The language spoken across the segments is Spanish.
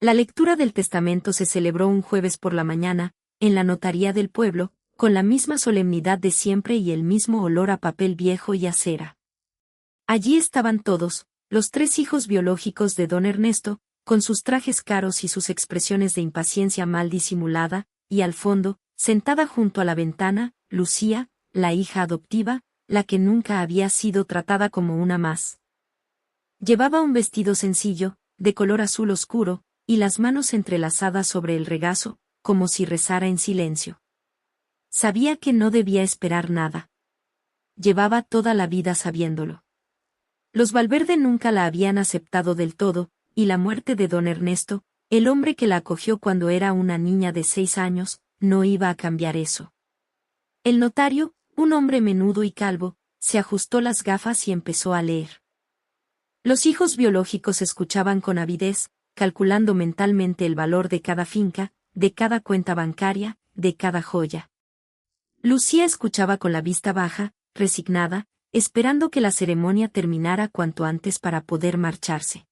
La lectura del testamento se celebró un jueves por la mañana, en la notaría del pueblo, con la misma solemnidad de siempre y el mismo olor a papel viejo y a cera. Allí estaban todos, los tres hijos biológicos de don Ernesto, con sus trajes caros y sus expresiones de impaciencia mal disimulada, y al fondo, sentada junto a la ventana, Lucía, la hija adoptiva, la que nunca había sido tratada como una más. Llevaba un vestido sencillo, de color azul oscuro, y las manos entrelazadas sobre el regazo, como si rezara en silencio. Sabía que no debía esperar nada. Llevaba toda la vida sabiéndolo. Los Valverde nunca la habían aceptado del todo, y la muerte de don Ernesto, el hombre que la acogió cuando era una niña de 6 años, no iba a cambiar eso. El notario, un hombre menudo y calvo, se ajustó las gafas y empezó a leer. Los hijos biológicos escuchaban con avidez, calculando mentalmente el valor de cada finca, de cada cuenta bancaria, de cada joya. Lucía escuchaba con la vista baja, resignada, esperando que la ceremonia terminara cuanto antes para poder marcharse.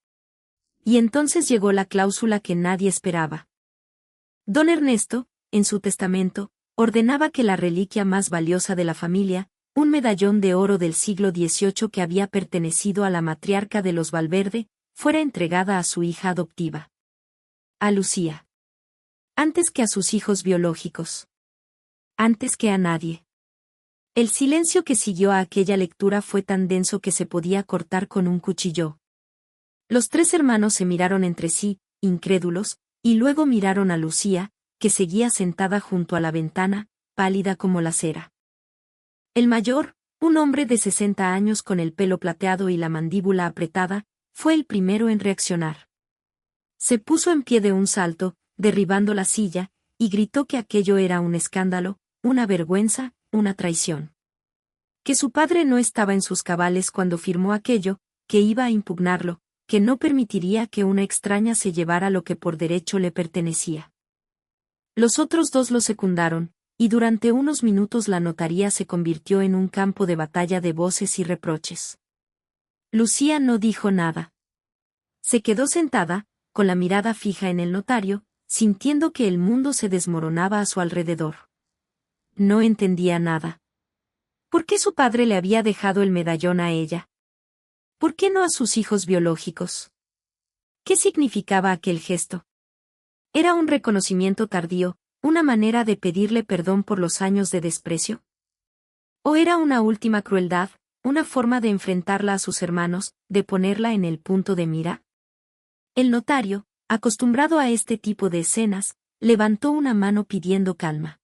Y entonces llegó la cláusula que nadie esperaba. Don Ernesto, en su testamento, ordenaba que la reliquia más valiosa de la familia, un medallón de oro del siglo XVIII que había pertenecido a la matriarca de los Valverde, fuera entregada a su hija adoptiva. A Lucía. Antes que a sus hijos biológicos. Antes que a nadie. El silencio que siguió a aquella lectura fue tan denso que se podía cortar con un cuchillo. Los tres hermanos se miraron entre sí, incrédulos, y luego miraron a Lucía, que seguía sentada junto a la ventana, pálida como la cera. El mayor, un hombre de 60 años con el pelo plateado y la mandíbula apretada, fue el primero en reaccionar. Se puso en pie de un salto, derribando la silla, y gritó que aquello era un escándalo, una vergüenza, una traición. Que su padre no estaba en sus cabales cuando firmó aquello, que iba a impugnarlo, que no permitiría que una extraña se llevara lo que por derecho le pertenecía. Los otros dos lo secundaron, y durante unos minutos la notaría se convirtió en un campo de batalla de voces y reproches. Lucía no dijo nada. Se quedó sentada, con la mirada fija en el notario, sintiendo que el mundo se desmoronaba a su alrededor. No entendía nada. ¿Por qué su padre le había dejado el medallón a ella? ¿Por qué no a sus hijos biológicos? ¿Qué significaba aquel gesto? ¿Era un reconocimiento tardío, una manera de pedirle perdón por los años de desprecio? ¿O era una última crueldad, una forma de enfrentarla a sus hermanos, de ponerla en el punto de mira? El notario, acostumbrado a este tipo de escenas, levantó una mano pidiendo calma.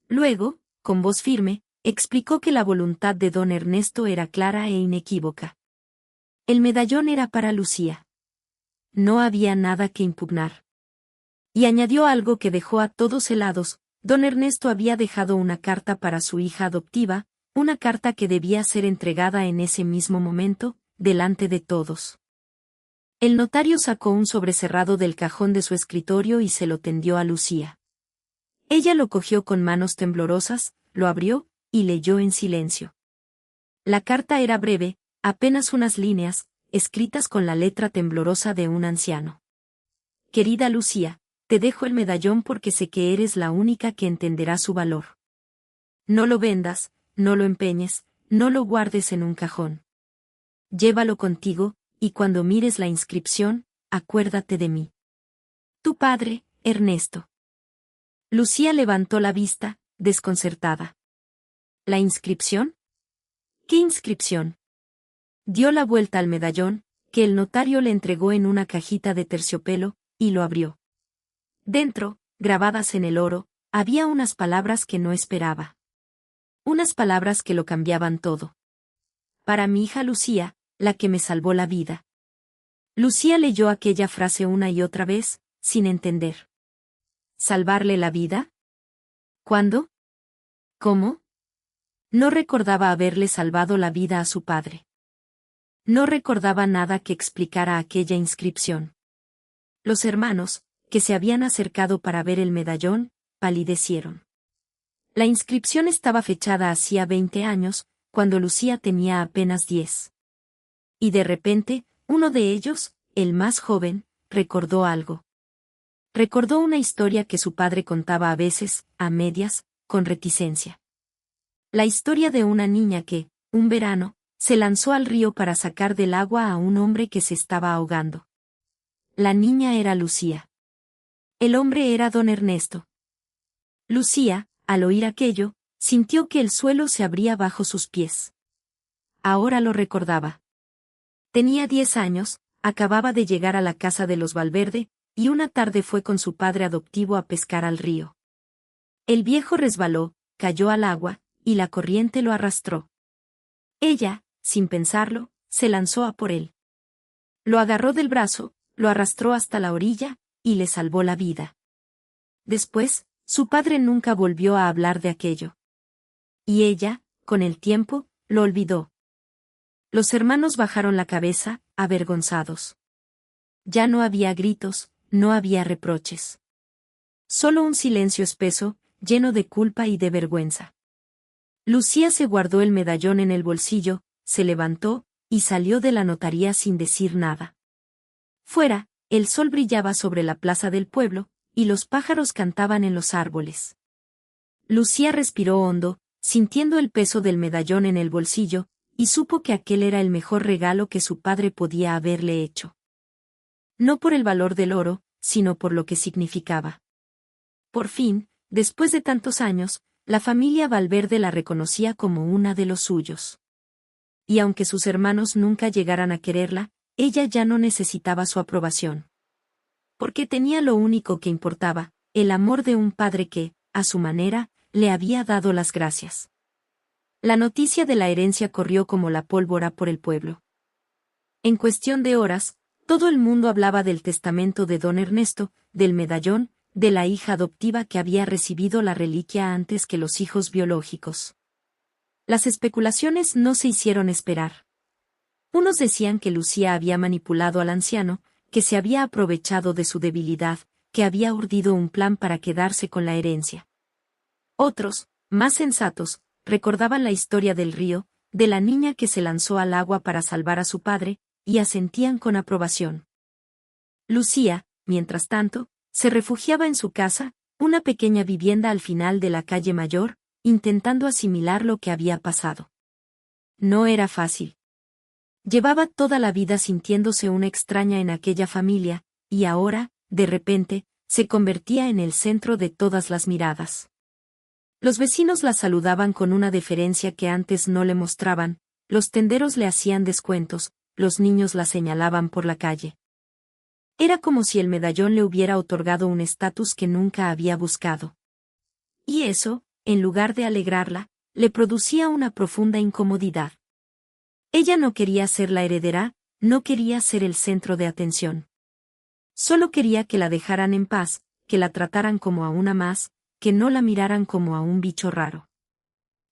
Luego, con voz firme, explicó que la voluntad de don Ernesto era clara e inequívoca. El medallón era para Lucía. No había nada que impugnar. Y añadió algo que dejó a todos helados: don Ernesto había dejado una carta para su hija adoptiva, una carta que debía ser entregada en ese mismo momento, delante de todos. El notario sacó un sobrecerrado del cajón de su escritorio y se lo tendió a Lucía. Ella lo cogió con manos temblorosas, lo abrió, y leyó en silencio. La carta era breve, apenas unas líneas, escritas con la letra temblorosa de un anciano. Querida Lucía, te dejo el medallón porque sé que eres la única que entenderá su valor. No lo vendas, no lo empeñes, no lo guardes en un cajón. Llévalo contigo, y cuando mires la inscripción, acuérdate de mí. Tu padre, Ernesto. Lucía levantó la vista, desconcertada. ¿La inscripción? ¿Qué inscripción? Dio la vuelta al medallón, que el notario le entregó en una cajita de terciopelo, y lo abrió. Dentro, grabadas en el oro, había unas palabras que no esperaba. Unas palabras que lo cambiaban todo. Para mi hija Lucía, la que me salvó la vida. Lucía leyó aquella frase una y otra vez, sin entender. ¿Salvarle la vida? ¿Cuándo? ¿Cómo? No recordaba haberle salvado la vida a su padre. No recordaba nada que explicara aquella inscripción. Los hermanos, que se habían acercado para ver el medallón, palidecieron. La inscripción estaba fechada hacía 20 años, cuando Lucía tenía apenas 10. Y de repente, uno de ellos, el más joven, recordó algo. Recordó una historia que su padre contaba a veces, a medias, con reticencia. La historia de una niña que, un verano, se lanzó al río para sacar del agua a un hombre que se estaba ahogando. La niña era Lucía. El hombre era don Ernesto. Lucía, al oír aquello, sintió que el suelo se abría bajo sus pies. Ahora lo recordaba. Tenía 10 años, acababa de llegar a la casa de los Valverde, y una tarde fue con su padre adoptivo a pescar al río. El viejo resbaló, cayó al agua, y la corriente lo arrastró. Ella, sin pensarlo, se lanzó a por él. Lo agarró del brazo, lo arrastró hasta la orilla, y le salvó la vida. Después, su padre nunca volvió a hablar de aquello. Y ella, con el tiempo, lo olvidó. Los hermanos bajaron la cabeza, avergonzados. Ya no había gritos, no había reproches. Solo un silencio espeso, lleno de culpa y de vergüenza. Lucía se guardó el medallón en el bolsillo, se levantó, y salió de la notaría sin decir nada. Fuera, el sol brillaba sobre la plaza del pueblo, y los pájaros cantaban en los árboles. Lucía respiró hondo, sintiendo el peso del medallón en el bolsillo, y supo que aquel era el mejor regalo que su padre podía haberle hecho. No por el valor del oro, sino por lo que significaba. Por fin, después de tantos años, la familia Valverde la reconocía como una de los suyos. Y aunque sus hermanos nunca llegaran a quererla, ella ya no necesitaba su aprobación. Porque tenía lo único que importaba, el amor de un padre que, a su manera, le había dado las gracias. La noticia de la herencia corrió como la pólvora por el pueblo. En cuestión de horas, todo el mundo hablaba del testamento de don Ernesto, del medallón, de la hija adoptiva que había recibido la reliquia antes que los hijos biológicos. Las especulaciones no se hicieron esperar. Unos decían que Lucía había manipulado al anciano, que se había aprovechado de su debilidad, que había urdido un plan para quedarse con la herencia. Otros, más sensatos, recordaban la historia del río, de la niña que se lanzó al agua para salvar a su padre, y asentían con aprobación. Lucía, mientras tanto, se refugiaba en su casa, una pequeña vivienda al final de la calle Mayor, intentando asimilar lo que había pasado. No era fácil. Llevaba toda la vida sintiéndose una extraña en aquella familia, y ahora, de repente, se convertía en el centro de todas las miradas. Los vecinos la saludaban con una deferencia que antes no le mostraban, los tenderos le hacían descuentos, los niños la señalaban por la calle. Era como si el medallón le hubiera otorgado un estatus que nunca había buscado. Y eso, en lugar de alegrarla, le producía una profunda incomodidad. Ella no quería ser la heredera, no quería ser el centro de atención. Solo quería que la dejaran en paz, que la trataran como a una más, que no la miraran como a un bicho raro.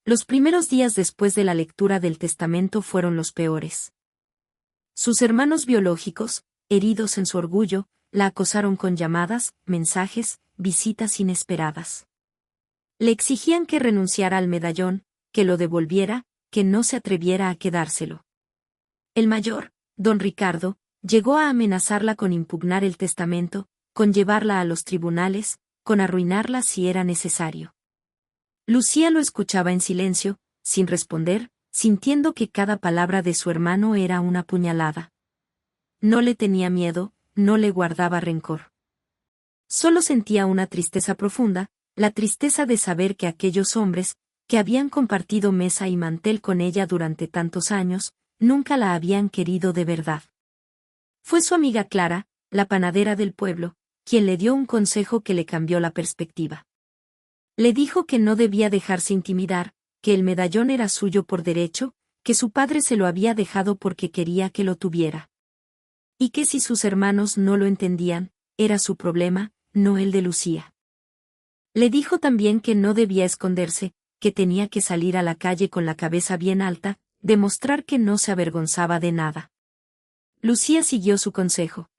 Los primeros días después de la lectura del testamento fueron los peores. Sus hermanos biológicos, heridos en su orgullo, la acosaron con llamadas, mensajes, visitas inesperadas. Le exigían que renunciara al medallón, que lo devolviera, que no se atreviera a quedárselo. El mayor, don Ricardo, llegó a amenazarla con impugnar el testamento, con llevarla a los tribunales, con arruinarla si era necesario. Lucía lo escuchaba en silencio, sin responder, sintiendo que cada palabra de su hermano era una puñalada. No le tenía miedo, no le guardaba rencor. Solo sentía una tristeza profunda, la tristeza de saber que aquellos hombres, que habían compartido mesa y mantel con ella durante tantos años, nunca la habían querido de verdad. Fue su amiga Clara, la panadera del pueblo, quien le dio un consejo que le cambió la perspectiva. Le dijo que no debía dejarse intimidar, que el medallón era suyo por derecho, que su padre se lo había dejado porque quería que lo tuviera. Y que si sus hermanos no lo entendían, era su problema, no el de Lucía. Le dijo también que no debía esconderse, que tenía que salir a la calle con la cabeza bien alta, demostrar que no se avergonzaba de nada. Lucía siguió su consejo.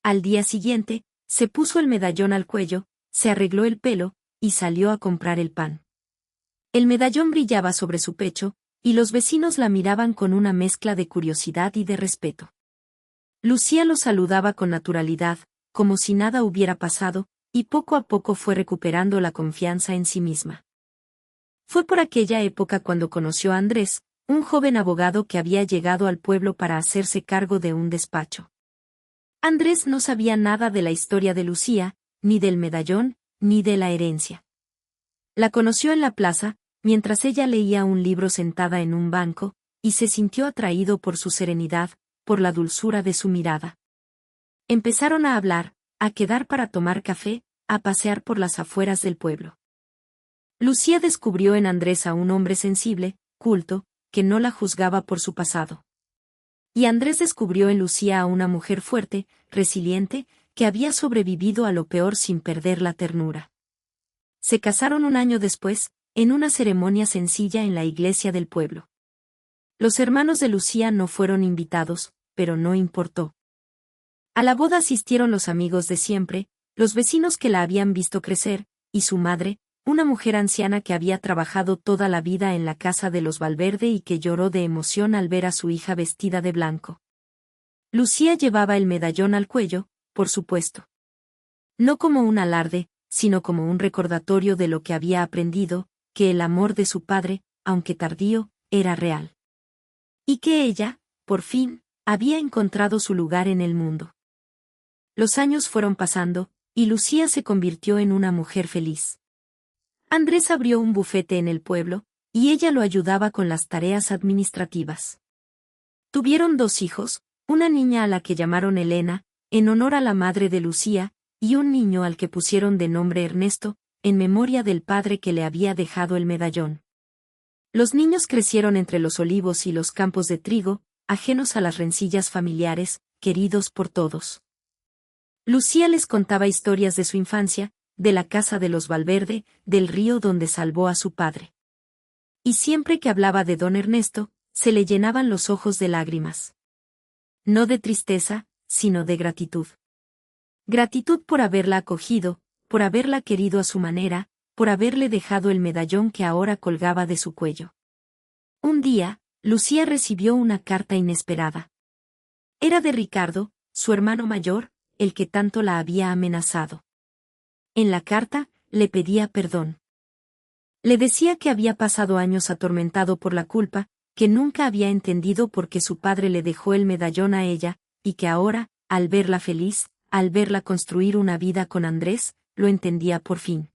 Al día siguiente, se puso el medallón al cuello, se arregló el pelo, y salió a comprar el pan. El medallón brillaba sobre su pecho, y los vecinos la miraban con una mezcla de curiosidad y de respeto. Lucía los saludaba con naturalidad, como si nada hubiera pasado, y poco a poco fue recuperando la confianza en sí misma. Fue por aquella época cuando conoció a Andrés, un joven abogado que había llegado al pueblo para hacerse cargo de un despacho. Andrés no sabía nada de la historia de Lucía, ni del medallón, ni de la herencia. La conoció en la plaza, mientras ella leía un libro sentada en un banco, y se sintió atraído por su serenidad, por la dulzura de su mirada. Empezaron a hablar, a quedar para tomar café, a pasear por las afueras del pueblo. Lucía descubrió en Andrés a un hombre sensible, culto, que no la juzgaba por su pasado. Y Andrés descubrió en Lucía a una mujer fuerte, resiliente, que había sobrevivido a lo peor sin perder la ternura. Se casaron un año después, en una ceremonia sencilla en la iglesia del pueblo. Los hermanos de Lucía no fueron invitados, pero no importó. A la boda asistieron los amigos de siempre, los vecinos que la habían visto crecer, y su madre, una mujer anciana que había trabajado toda la vida en la casa de los Valverde y que lloró de emoción al ver a su hija vestida de blanco. Lucía llevaba el medallón al cuello, por supuesto. No como un alarde, sino como un recordatorio de lo que había aprendido, que el amor de su padre, aunque tardío, era real. Y que ella, por fin, había encontrado su lugar en el mundo. Los años fueron pasando, y Lucía se convirtió en una mujer feliz. Andrés abrió un bufete en el pueblo, y ella lo ayudaba con las tareas administrativas. Tuvieron 2 hijos, una niña a la que llamaron Elena, en honor a la madre de Lucía, y un niño al que pusieron de nombre Ernesto, en memoria del padre que le había dejado el medallón. Los niños crecieron entre los olivos y los campos de trigo, ajenos a las rencillas familiares, queridos por todos. Lucía les contaba historias de su infancia, de la casa de los Valverde, del río donde salvó a su padre. Y siempre que hablaba de don Ernesto, se le llenaban los ojos de lágrimas. No de tristeza, sino de gratitud. Gratitud por haberla acogido, por haberla querido a su manera, por haberle dejado el medallón que ahora colgaba de su cuello. Un día, Lucía recibió una carta inesperada. Era de Ricardo, su hermano mayor, el que tanto la había amenazado. En la carta, le pedía perdón. Le decía que había pasado años atormentado por la culpa, que nunca había entendido por qué su padre le dejó el medallón a ella, y que ahora, al verla feliz, al verla construir una vida con Andrés, lo entendía por fin.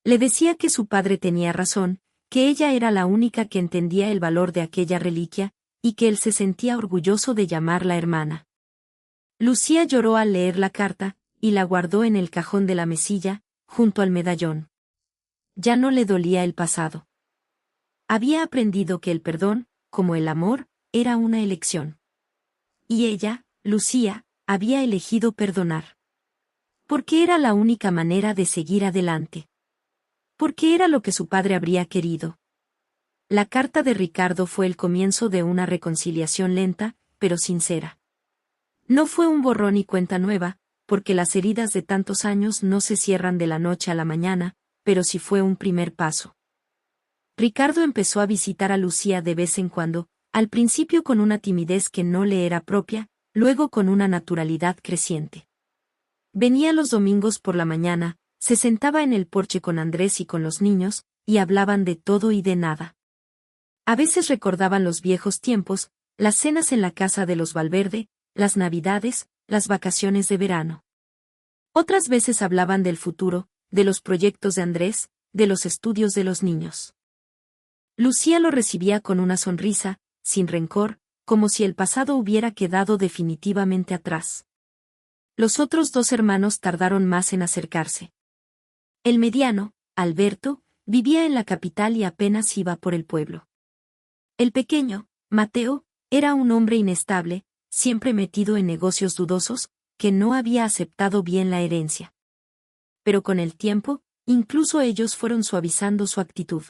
Le decía que su padre tenía razón, que ella era la única que entendía el valor de aquella reliquia, y que él se sentía orgulloso de llamarla hermana. Lucía lloró al leer la carta, y la guardó en el cajón de la mesilla, junto al medallón. Ya no le dolía el pasado. Había aprendido que el perdón, como el amor, era una elección. Y ella, Lucía, había elegido perdonar. Porque era la única manera de seguir adelante. Porque era lo que su padre habría querido. La carta de Ricardo fue el comienzo de una reconciliación lenta, pero sincera. No fue un borrón y cuenta nueva, porque las heridas de tantos años no se cierran de la noche a la mañana, pero sí fue un primer paso. Ricardo empezó a visitar a Lucía de vez en cuando, al principio con una timidez que no le era propia, luego con una naturalidad creciente. Venía los domingos por la mañana, se sentaba en el porche con Andrés y con los niños, y hablaban de todo y de nada. A veces recordaban los viejos tiempos, las cenas en la casa de los Valverde, las navidades, las vacaciones de verano. Otras veces hablaban del futuro, de los proyectos de Andrés, de los estudios de los niños. Lucía lo recibía con una sonrisa, sin rencor, como si el pasado hubiera quedado definitivamente atrás. Los otros 2 hermanos tardaron más en acercarse. El mediano, Alberto, vivía en la capital y apenas iba por el pueblo. El pequeño, Mateo, era un hombre inestable, siempre metido en negocios dudosos, que no había aceptado bien la herencia. Pero con el tiempo, incluso ellos fueron suavizando su actitud.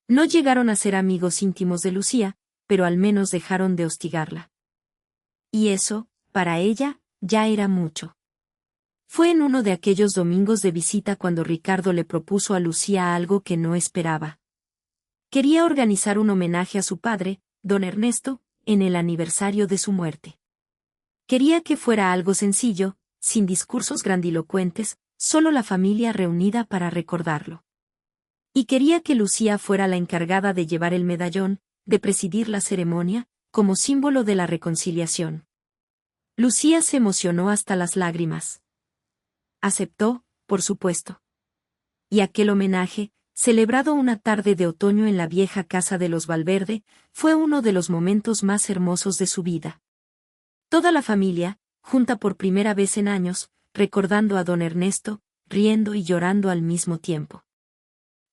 No llegaron a ser amigos íntimos de Lucía, pero al menos dejaron de hostigarla. Y eso, para ella, ya era mucho. Fue en uno de aquellos domingos de visita cuando Ricardo le propuso a Lucía algo que no esperaba. Quería organizar un homenaje a su padre, don Ernesto, en el aniversario de su muerte. Quería que fuera algo sencillo, sin discursos grandilocuentes, solo la familia reunida para recordarlo. Y quería que Lucía fuera la encargada de llevar el medallón, de presidir la ceremonia, como símbolo de la reconciliación. Lucía se emocionó hasta las lágrimas. Aceptó, por supuesto. Y aquel homenaje, celebrado una tarde de otoño en la vieja casa de los Valverde, fue uno de los momentos más hermosos de su vida. Toda la familia, junta por primera vez en años, recordando a don Ernesto, riendo y llorando al mismo tiempo.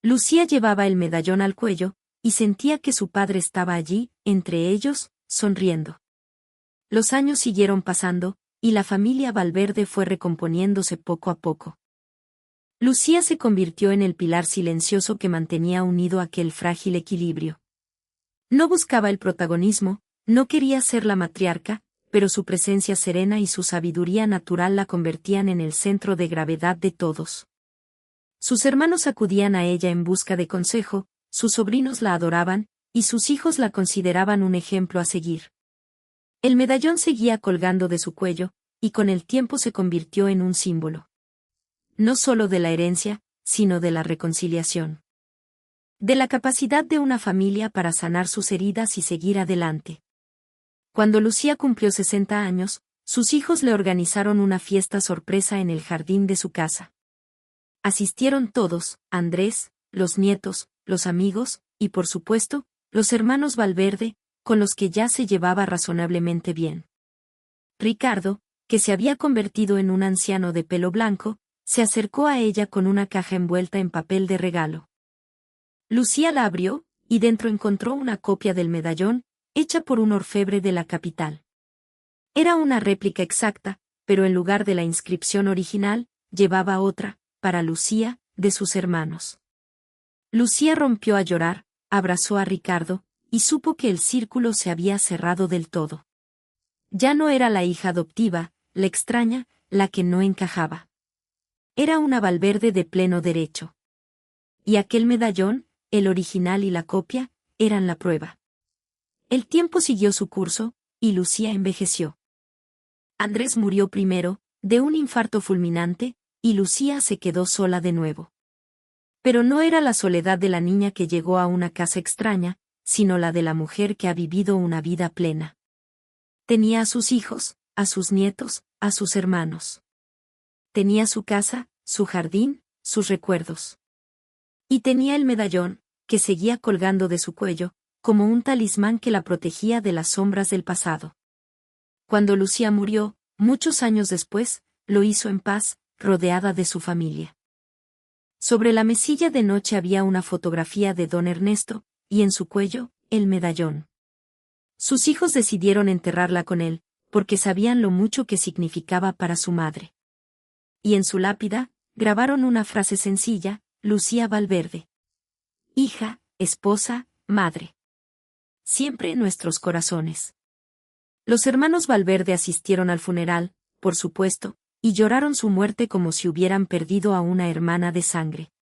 Lucía llevaba el medallón al cuello, y sentía que su padre estaba allí, entre ellos, sonriendo. Los años siguieron pasando, y la familia Valverde fue recomponiéndose poco a poco. Lucía se convirtió en el pilar silencioso que mantenía unido aquel frágil equilibrio. No buscaba el protagonismo, no quería ser la matriarca, pero su presencia serena y su sabiduría natural la convertían en el centro de gravedad de todos. Sus hermanos acudían a ella en busca de consejo, sus sobrinos la adoraban, y sus hijos la consideraban un ejemplo a seguir. El medallón seguía colgando de su cuello, y con el tiempo se convirtió en un símbolo. No solo de la herencia, sino de la reconciliación. De la capacidad de una familia para sanar sus heridas y seguir adelante. Cuando Lucía cumplió 60 años, sus hijos le organizaron una fiesta sorpresa en el jardín de su casa. Asistieron todos, Andrés, los nietos, los amigos, y por supuesto, los hermanos Valverde, con los que ya se llevaba razonablemente bien. Ricardo, que se había convertido en un anciano de pelo blanco, se acercó a ella con una caja envuelta en papel de regalo. Lucía la abrió, y dentro encontró una copia del medallón, hecha por un orfebre de la capital. Era una réplica exacta, pero en lugar de la inscripción original, llevaba otra, para Lucía, de sus hermanos. Lucía rompió a llorar, abrazó a Ricardo, y supo que el círculo se había cerrado del todo. Ya no era la hija adoptiva, la extraña, la que no encajaba. Era una Valverde de pleno derecho. Y aquel medallón, el original y la copia, eran la prueba. El tiempo siguió su curso, y Lucía envejeció. Andrés murió primero, de un infarto fulminante, y Lucía se quedó sola de nuevo. Pero no era la soledad de la niña que llegó a una casa extraña, sino la de la mujer que ha vivido una vida plena. Tenía a sus hijos, a sus nietos, a sus hermanos. Tenía su casa, su jardín, sus recuerdos. Y tenía el medallón, que seguía colgando de su cuello, como un talismán que la protegía de las sombras del pasado. Cuando Lucía murió, muchos años después, lo hizo en paz, rodeada de su familia. Sobre la mesilla de noche había una fotografía de don Ernesto, y en su cuello, el medallón. Sus hijos decidieron enterrarla con él, porque sabían lo mucho que significaba para su madre. Y en su lápida, grabaron una frase sencilla, Lucía Valverde. Hija, esposa, madre. Siempre en nuestros corazones. Los hermanos Valverde asistieron al funeral, por supuesto, y lloraron su muerte como si hubieran perdido a una hermana de sangre.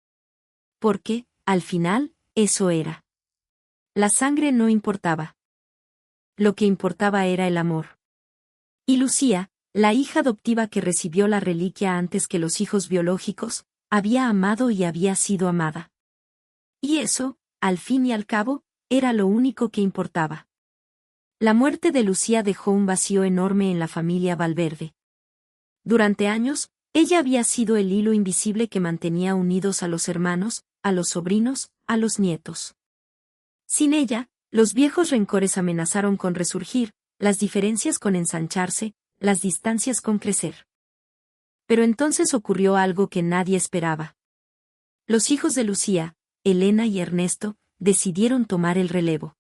Porque, al final, eso era. La sangre no importaba. Lo que importaba era el amor. Y Lucía, la hija adoptiva que recibió la reliquia antes que los hijos biológicos, había amado y había sido amada. Y eso, al fin y al cabo, era lo único que importaba. La muerte de Lucía dejó un vacío enorme en la familia Valverde. Durante años, ella había sido el hilo invisible que mantenía unidos a los hermanos, a los sobrinos, a los nietos. Sin ella, los viejos rencores amenazaron con resurgir, las diferencias con ensancharse, las distancias con crecer. Pero entonces ocurrió algo que nadie esperaba. Los hijos de Lucía, Elena y Ernesto, decidieron tomar el relevo.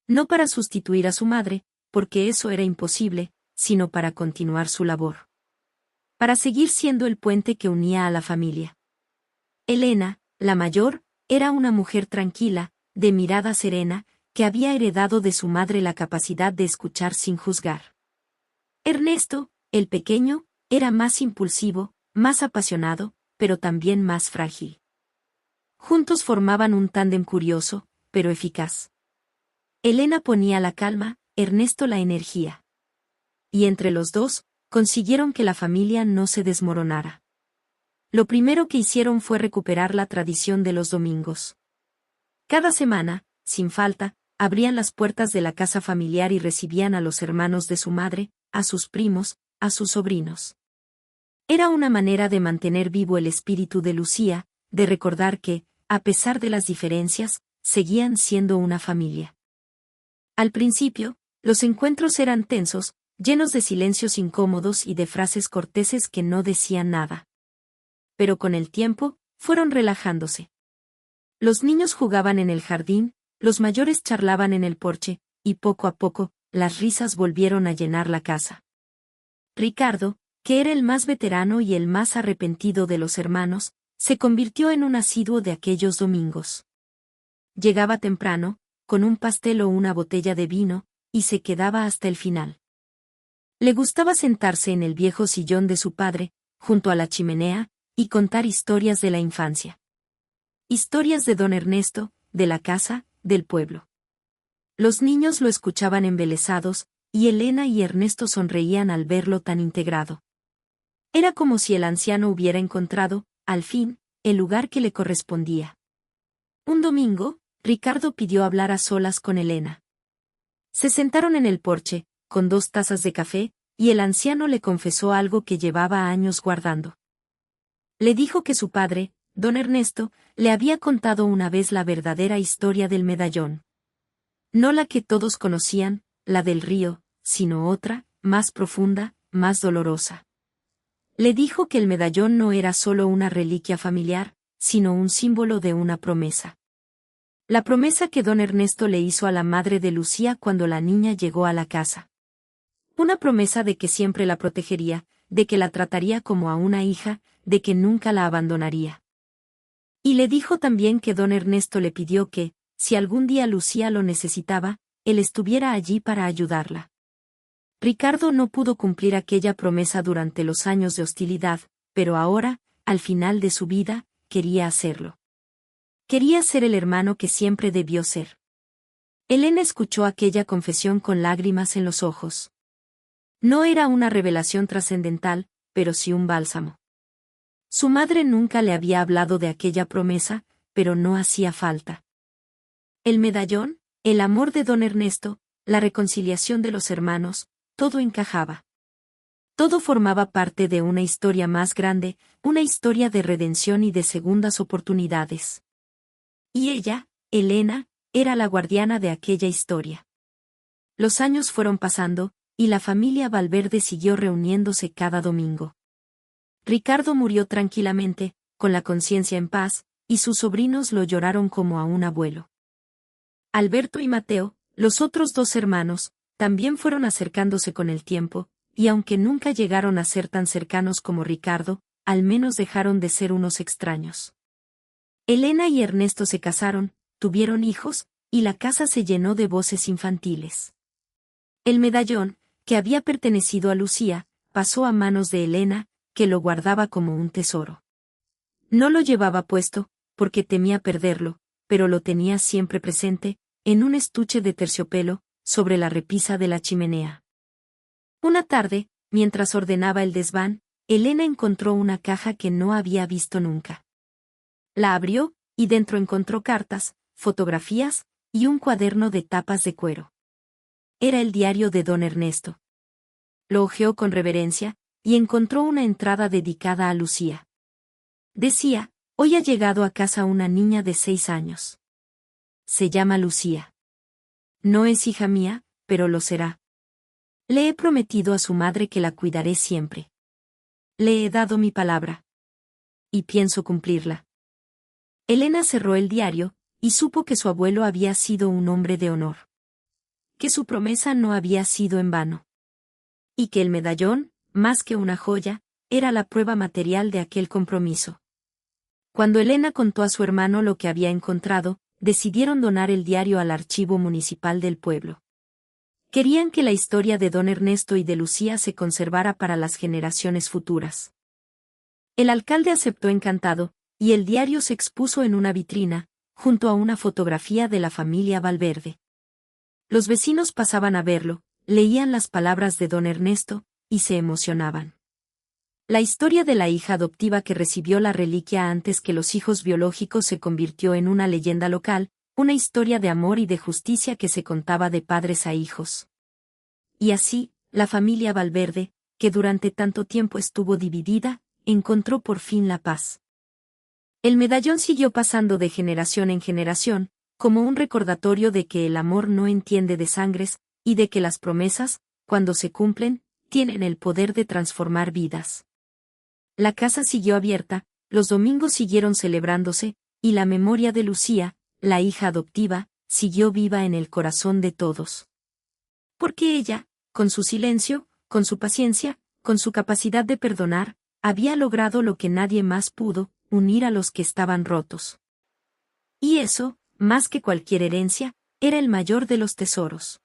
No para sustituir a su madre, porque eso era imposible, sino para continuar su labor. Para seguir siendo el puente que unía a la familia. Elena, la mayor, era una mujer tranquila, de mirada serena, que había heredado de su madre la capacidad de escuchar sin juzgar. Ernesto, el pequeño, era más impulsivo, más apasionado, pero también más frágil. Juntos formaban un tándem curioso, pero eficaz. Elena ponía la calma, Ernesto la energía. Y entre los dos, consiguieron que la familia no se desmoronara. Lo primero que hicieron fue recuperar la tradición de los domingos. Cada semana, sin falta, abrían las puertas de la casa familiar y recibían a los hermanos de su madre, a sus primos, a sus sobrinos. Era una manera de mantener vivo el espíritu de Lucía, de recordar que, a pesar de las diferencias, seguían siendo una familia. Al principio, los encuentros eran tensos, llenos de silencios incómodos y de frases corteses que no decían nada. Pero con el tiempo, fueron relajándose. Los niños jugaban en el jardín, los mayores charlaban en el porche, y poco a poco, las risas volvieron a llenar la casa. Ricardo, que era el más veterano y el más arrepentido de los hermanos, se convirtió en un asiduo de aquellos domingos. Llegaba temprano, con un pastel o una botella de vino, y se quedaba hasta el final. Le gustaba sentarse en el viejo sillón de su padre, junto a la chimenea, y contar historias de la infancia. Historias de don Ernesto, de la casa, del pueblo. Los niños lo escuchaban embelesados, y Elena y Ernesto sonreían al verlo tan integrado. Era como si el anciano hubiera encontrado, al fin, el lugar que le correspondía. Un domingo, Ricardo pidió hablar a solas con Elena. Se sentaron en el porche, con 2 tazas de café, y el anciano le confesó algo que llevaba años guardando. Le dijo que su padre, don Ernesto, le había contado una vez la verdadera historia del medallón. No la que todos conocían, la del río, sino otra, más profunda, más dolorosa. Le dijo que el medallón no era solo una reliquia familiar, sino un símbolo de una promesa. La promesa que don Ernesto le hizo a la madre de Lucía cuando la niña llegó a la casa. Una promesa de que siempre la protegería, de que la trataría como a una hija, de que nunca la abandonaría. Y le dijo también que don Ernesto le pidió que, si algún día Lucía lo necesitaba, él estuviera allí para ayudarla. Ricardo no pudo cumplir aquella promesa durante los años de hostilidad, pero ahora, al final de su vida, quería hacerlo. Quería ser el hermano que siempre debió ser. Elena escuchó aquella confesión con lágrimas en los ojos. No era una revelación trascendental, pero sí un bálsamo. Su madre nunca le había hablado de aquella promesa, pero no hacía falta. El medallón, el amor de don Ernesto, la reconciliación de los hermanos, todo encajaba. Todo formaba parte de una historia más grande, una historia de redención y de segundas oportunidades. Y ella, Elena, era la guardiana de aquella historia. Los años fueron pasando, y la familia Valverde siguió reuniéndose cada domingo. Ricardo murió tranquilamente, con la conciencia en paz, y sus sobrinos lo lloraron como a un abuelo. Alberto y Mateo, los otros 2 hermanos, también fueron acercándose con el tiempo, y aunque nunca llegaron a ser tan cercanos como Ricardo, al menos dejaron de ser unos extraños. Elena y Ernesto se casaron, tuvieron hijos, y la casa se llenó de voces infantiles. El medallón, que había pertenecido a Lucía, pasó a manos de Elena, que lo guardaba como un tesoro. No lo llevaba puesto, porque temía perderlo, pero lo tenía siempre presente, en un estuche de terciopelo, sobre la repisa de la chimenea. Una tarde, mientras ordenaba el desván, Elena encontró una caja que no había visto nunca. La abrió, y dentro encontró cartas, fotografías, y un cuaderno de tapas de cuero. Era el diario de don Ernesto. Lo hojeó con reverencia, y encontró una entrada dedicada a Lucía. Decía: hoy ha llegado a casa una niña de 6 años. Se llama Lucía. No es hija mía, pero lo será. Le he prometido a su madre que la cuidaré siempre. Le he dado mi palabra. Y pienso cumplirla. Elena cerró el diario, y supo que su abuelo había sido un hombre de honor. Que su promesa no había sido en vano. Y que el medallón, más que una joya, era la prueba material de aquel compromiso. Cuando Elena contó a su hermano lo que había encontrado, decidieron donar el diario al archivo municipal del pueblo. Querían que la historia de don Ernesto y de Lucía se conservara para las generaciones futuras. El alcalde aceptó encantado, y el diario se expuso en una vitrina, junto a una fotografía de la familia Valverde. Los vecinos pasaban a verlo, leían las palabras de don Ernesto, y se emocionaban. La historia de la hija adoptiva que recibió la reliquia antes que los hijos biológicos se convirtió en una leyenda local, una historia de amor y de justicia que se contaba de padres a hijos. Y así, la familia Valverde, que durante tanto tiempo estuvo dividida, encontró por fin la paz. El medallón siguió pasando de generación en generación, como un recordatorio de que el amor no entiende de sangres, y de que las promesas, cuando se cumplen, tienen el poder de transformar vidas. La casa siguió abierta, los domingos siguieron celebrándose, y la memoria de Lucía, la hija adoptiva, siguió viva en el corazón de todos. Porque ella, con su silencio, con su paciencia, con su capacidad de perdonar, había logrado lo que nadie más pudo, unir a los que estaban rotos. Y eso, más que cualquier herencia, era el mayor de los tesoros.